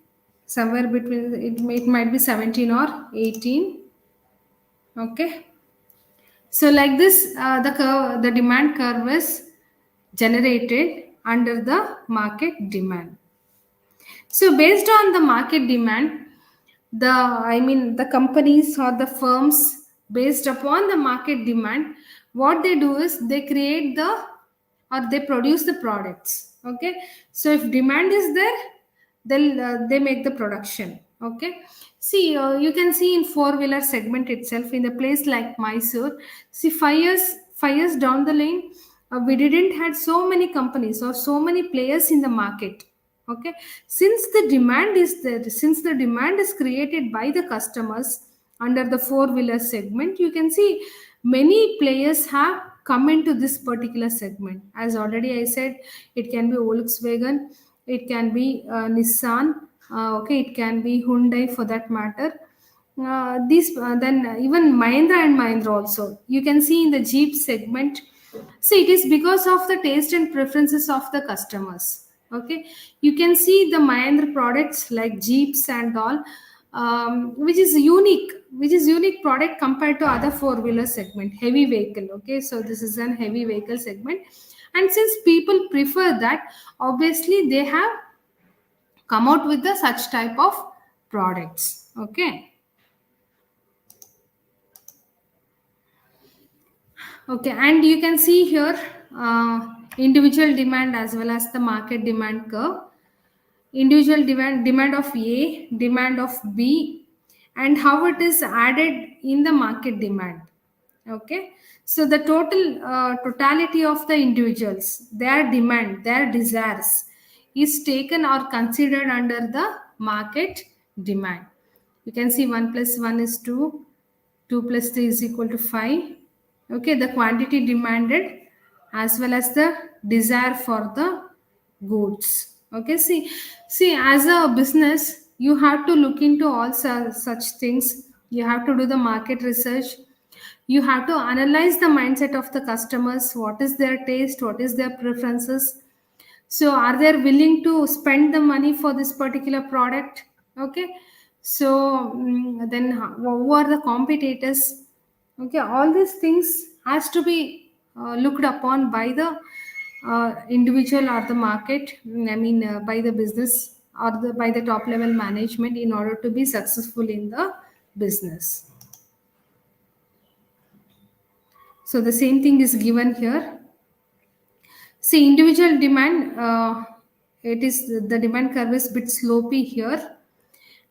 somewhere between it might be 17 or 18, okay. So like this, the demand curve is generated under the market demand. So based on the market demand, the companies or the firms, based upon the market demand, what they do is they create they produce the products, okay. So if demand is there, they make the production, okay. See, you can see in four-wheeler segment itself, in a place like Mysore, see, 5 years down the lane, we didn't had so many companies or so many players in the market, okay. Since the demand is there, since the demand is created by the customers under the four-wheeler segment, you can see many players have come into this particular segment. As already I said, it can be Volkswagen, it can be Nissan, okay, it can be Hyundai for that matter. These Then even Mahindra and Mahindra also, you can see in the Jeep segment. See, it is because of the taste and preferences of the customers. Okay, you can see the Mahindra products like Jeeps and all, which is unique product compared to other four-wheeler segment, heavy vehicle. Okay, so this is an heavy vehicle segment, and since people prefer that, obviously they have come out with the such type of products. Okay. Okay, and you can see here individual demand as well as the market demand curve. Individual demand of A, demand of B, and how it is added in the market demand. Okay, so the totality of the individuals, their demand, their desires, is taken or considered under the market demand. You can see 1 plus 1 is 2, 2 plus 3 is equal to 5. Okay, the quantity demanded as well as the desire for the goods. Okay, see, as a business, you have to look into all such things. You have to do the market research. You have to analyze the mindset of the customers. What is their taste? What is their preferences? So are they willing to spend the money for this particular product? Okay, so then who are the competitors? Okay, all these things has to be looked upon by the individual or the market, by the business or by the top level management, in order to be successful in the business. So the same thing is given here. See, individual demand, it is the demand curve is bit slopey here,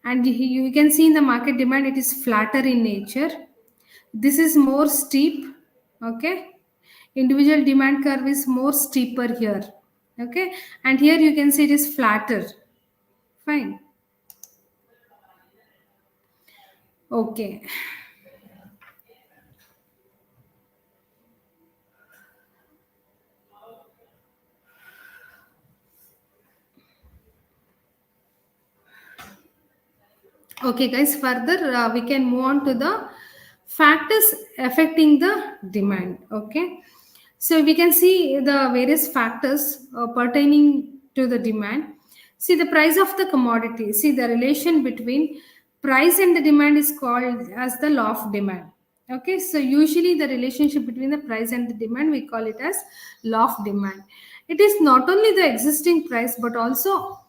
and you can see in the market demand it is flatter in nature. This is more steep, okay. Individual demand curve is more steeper here, okay, and here you can see it is flatter. Fine. Okay. Okay, guys, further we can move on to the factors affecting the demand. Okay, so we can see the various factors pertaining to the demand. See, the price of the commodity. See, the relation between price and the demand is called as the law of demand. Okay, so usually the relationship between the price and the demand, we call it as law of demand. It is not only the existing price but also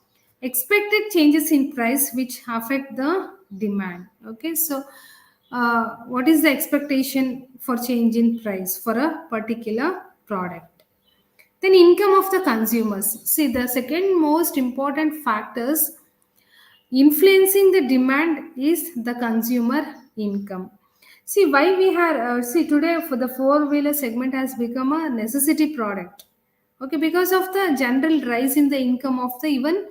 expected changes in price which affect the demand. Okay, so what is the expectation for change in price for a particular product? Then income of the consumers. See, the second most important factors influencing the demand is the consumer income. See why we have see today for the four wheeler segment has become a necessity product. Okay, because of the general rise in the income of the even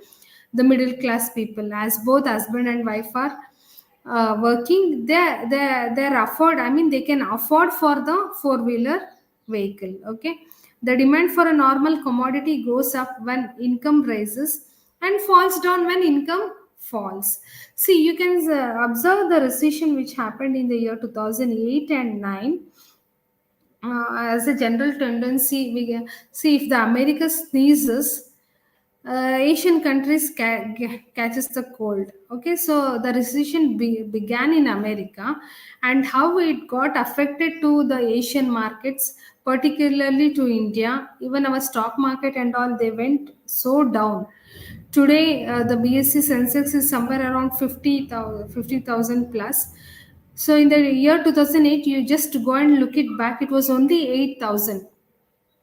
the middle class people, as both husband and wife are working, they afford. I mean, they can afford for the four wheeler vehicle. Okay, the demand for a normal commodity goes up when income rises and falls down when income falls. See, you can observe the recession which happened in the year 2008 and 9. As a general tendency, we can see if the America sneezes, Asian countries catches the cold. Okay, so the recession began in America, and how it got affected to the Asian markets, particularly to India. Even our stock market and all, they went so down. Today, the BSC Sensex is somewhere around 50,000 plus. So in the year 2008, you just go and look it back, it was only 8,000.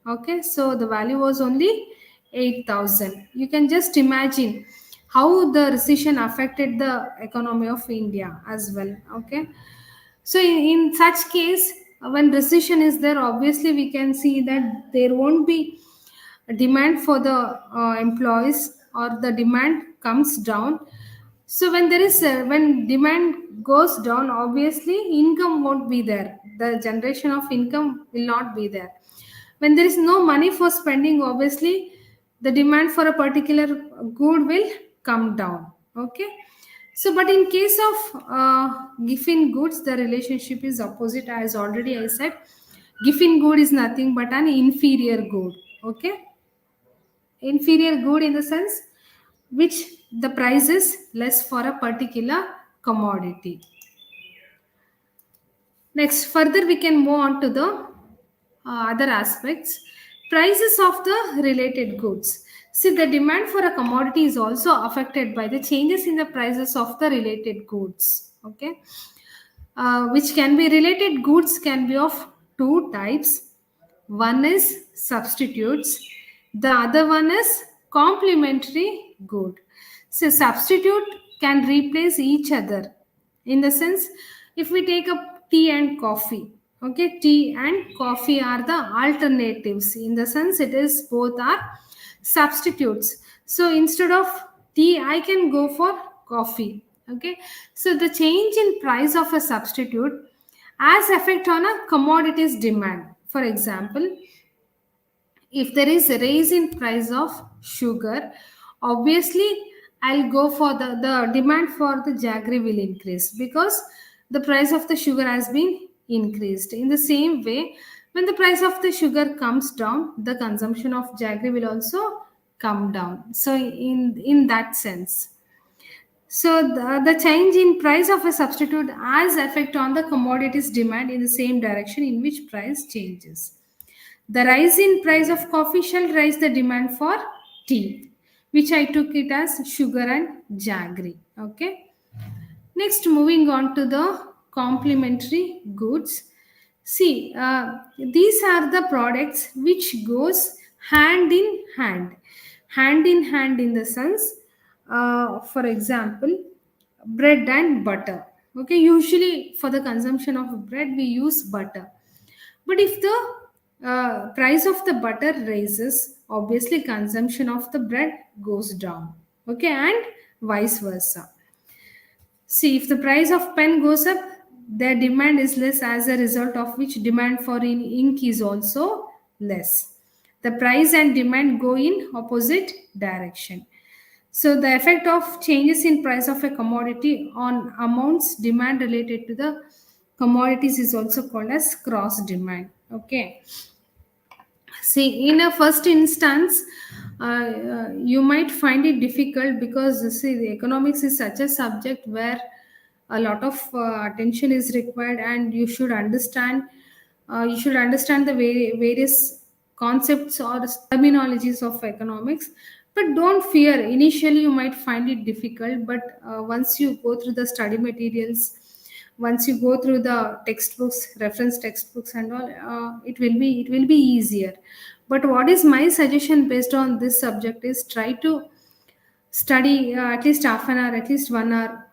Okay, so the value was only 8,000. You can just imagine how the recession affected the economy of India as well. Okay, so in such case, when recession is there, obviously we can see that there won't be a demand for the employees, or the demand comes down. So when there is when demand goes down, obviously income won't be there, the generation of income will not be there. When there is no money for spending, obviously the demand for a particular good will come down. Okay, so but in case of giffen goods, the relationship is opposite. As already I said, giffen good is nothing but an inferior good. Okay, inferior good in the sense which the price is less for a particular commodity. Next, further we can move on to the other aspects. Prices of the related goods. See, the demand for a commodity is also affected by the changes in the prices of the related goods. Okay, which can be related goods can be of two types. One is substitutes, the other one is complementary good. So substitute can replace each other, in the sense, if we take up tea and coffee, okay, tea and coffee are the alternatives, in the sense it is both are substitutes. So instead of tea, I can go for coffee. Okay, so the change in price of a substitute has effect on a commodity's demand. For example, if there is a raise in price of sugar, obviously I'll go for the demand for the jaggery will increase, because the price of the sugar has been increased. In the same way, when the price of the sugar comes down, the consumption of jaggery will also come down. So in that sense, so the change in price of a substitute has effect on the commodities demand in the same direction in which price changes. The rise in price of coffee shall raise the demand for tea, which I took it as sugar and jaggery. Okay. Next, moving on to the complementary goods. See, these are the products which goes hand in hand. Hand in hand in the sense, for example, bread and butter. Okay, usually for the consumption of bread we use butter, but if the price of the butter rises, obviously consumption of the bread goes down. Okay, and vice versa. See, if the price of pen goes up, their demand is less, as a result of which demand for ink is also less. The price and demand go in opposite direction. So the effect of changes in price of a commodity on amounts demand related to the commodities is also called as cross demand. Okay. See, in a first instance, you might find it difficult, because see, the economics is such a subject where a lot of attention is required, and you should understand the various concepts or terminologies of economics. But don't fear, initially you might find it difficult, but once you go through the study materials, once you go through the textbooks, reference textbooks and all, it will be easier. But what is my suggestion based on this subject is try to study at least half an hour, at least 1 hour,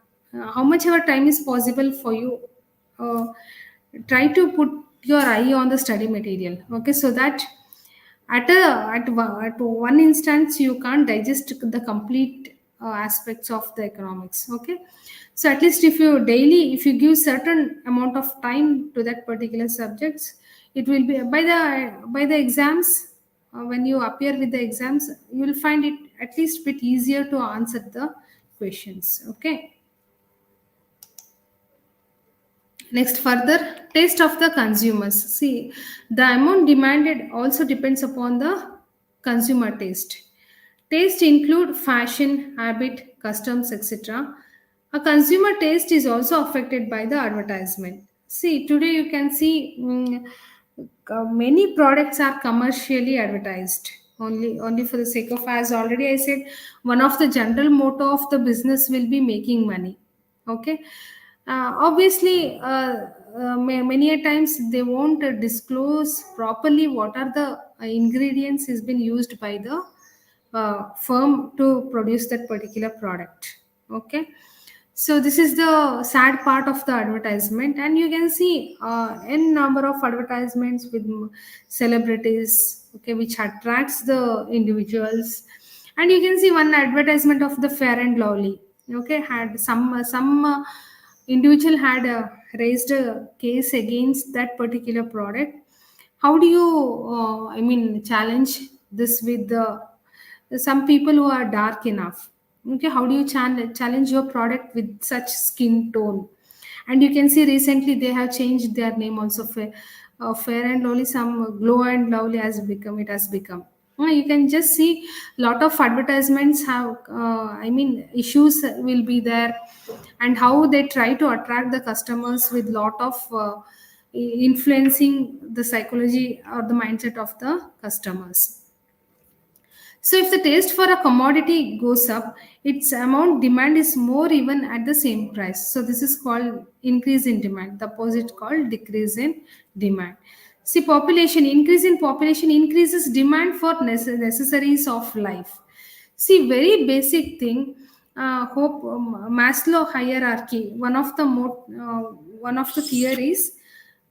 how much ever time is possible for you. Uh, Try to put your eye on the study material, okay, so that at one instance you can't digest the complete aspects of the economics, okay. So at least if you give certain amount of time to that particular subjects, it will be by the exams, when you appear with the exams, you will find it at least bit easier to answer the questions, okay. Next, further, taste of the consumers. See, the amount demanded also depends upon the consumer taste. Taste include fashion, habit, customs, etc. A consumer taste is also affected by the advertisement. See, today you can see many products are commercially advertised only for the sake of, as already I said, one of the general motto of the business will be making money. Okay, obviously, many a times they won't disclose properly what are the ingredients is been used by the firm to produce that particular product. Okay, so this is the sad part of the advertisement, and you can see n number of advertisements with celebrities, okay, which attracts the individuals. And you can see one advertisement of the Fair and Lovely, okay, had some individual had raised a case against that particular product. How do you challenge this with the some people who are dark enough, okay, how do you challenge your product with such skin tone? And you can see recently they have changed their name also. Fair and Lovely, some Glow and Lovely has become. You can just see lot of advertisements have issues will be there, and how they try to attract the customers with lot of influencing the psychology or the mindset of the customers. So if the taste for a commodity goes up, its amount demand is more even at the same price. So this is called increase in demand. The opposite called decrease in demand. See, increase in population increases demand for necessaries of life. See, very basic thing. Hope Maslow hierarchy. One of the theories,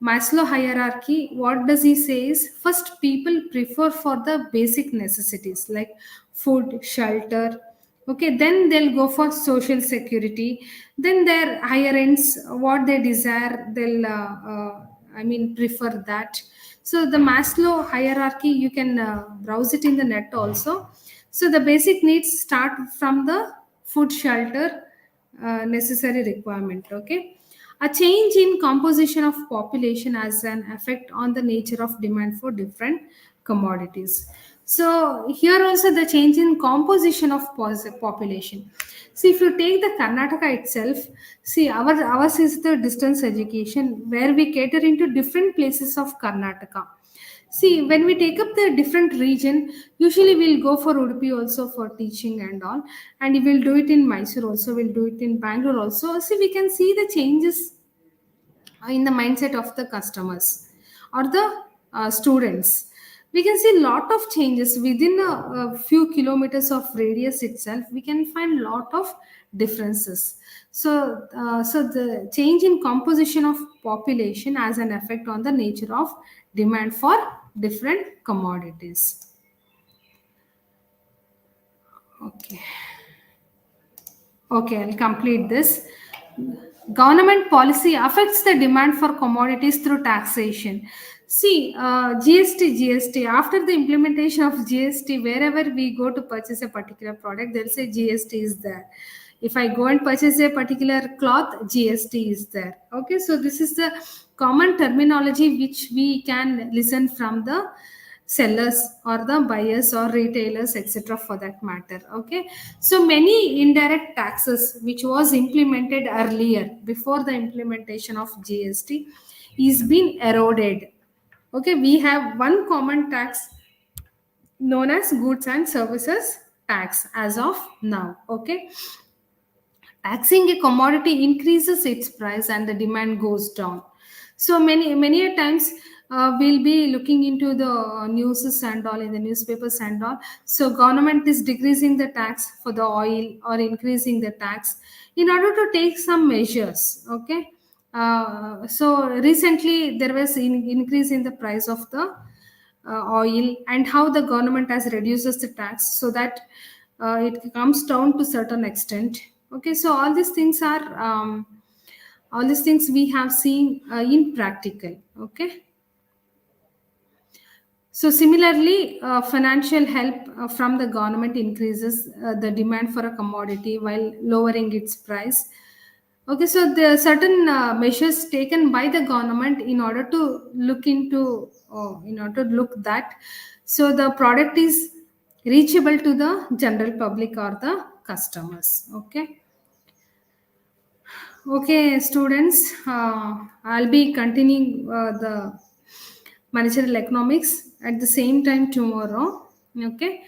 Maslow hierarchy, what does he say is, first people prefer for the basic necessities like food, shelter. Okay, then they'll go for social security. Then their higher ends, what they desire, they'll prefer that. So the Maslow hierarchy, you can browse it in the net also. So the basic needs start from the food, shelter, necessary requirement. Okay, a change in composition of population has an effect on the nature of demand for different commodities. So here also the change in composition of population. See, if you take the Karnataka itself, see, ours is the distance education where we cater into different places of Karnataka. See, when we take up the different region, usually we'll go for Udupi also for teaching and all, and we will do it in Mysore also, we'll do it in Bangalore also. See, we can see the changes in the mindset of the customers or the students. We can see lot of changes within a few kilometers of radius itself. We can find lot of differences. So the change in composition of population has an effect on the nature of demand for different commodities. Okay. Okay, I'll complete this. Government policy affects the demand for commodities through taxation. See, GST. After the implementation of GST, wherever we go to purchase a particular product, they'll say GST is there. If I go and purchase a particular cloth, GST is there. Okay, so this is the common terminology which we can listen from the sellers or the buyers or retailers, etc., for that matter. Okay, so many indirect taxes which was implemented earlier before the implementation of GST is being eroded. Okay, we have one common tax known as goods and services tax as of now. Okay, taxing a commodity increases its price and the demand goes down. So many a times we'll be looking into the news and all in the newspapers and all. So government is decreasing the tax for the oil or increasing the tax in order to take some measures. Okay. So recently there was increase in the price of the oil, and how the government has reduces the tax so that it comes down to certain extent. Okay, so all these things we have seen in practical. Okay, so similarly, financial help from the government increases the demand for a commodity while lowering its price. Okay, so there are certain measures taken by the government in order to in order to look that, so the product is reachable to the general public or the customers. Okay. Okay, students, I'll be continuing the managerial economics at the same time tomorrow. Okay,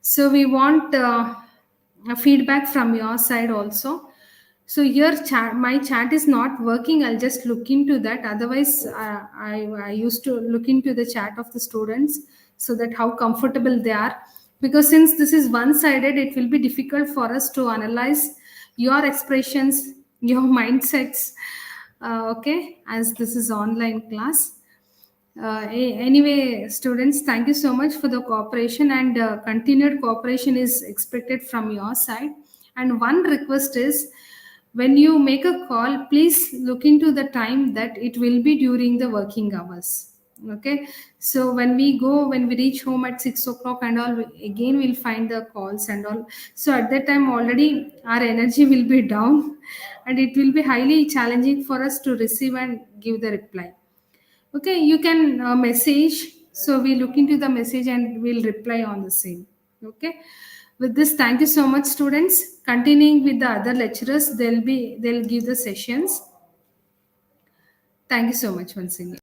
so we want a feedback from your side also. So your chat, my chat is not working. I'll just look into that. Otherwise, I used to look into the chat of the students so that how comfortable they are. Because since this is one-sided, it will be difficult for us to analyze your expressions, your mindsets. Okay, as this is online class. Anyway, students, thank you so much for the cooperation, and continued cooperation is expected from your side. And one request is, when you make a call, please look into the time that it will be during the working hours. Okay, so when we reach home at 6 o'clock and all, again we'll find the calls and all. So at that time already our energy will be down, and it will be highly challenging for us to receive and give the reply. Okay, you can message. So we look into the message and we'll reply on the same. Okay. With this, thank you so much, students. Continuing with the other lecturers, they'll give the sessions. Thank you so much once again.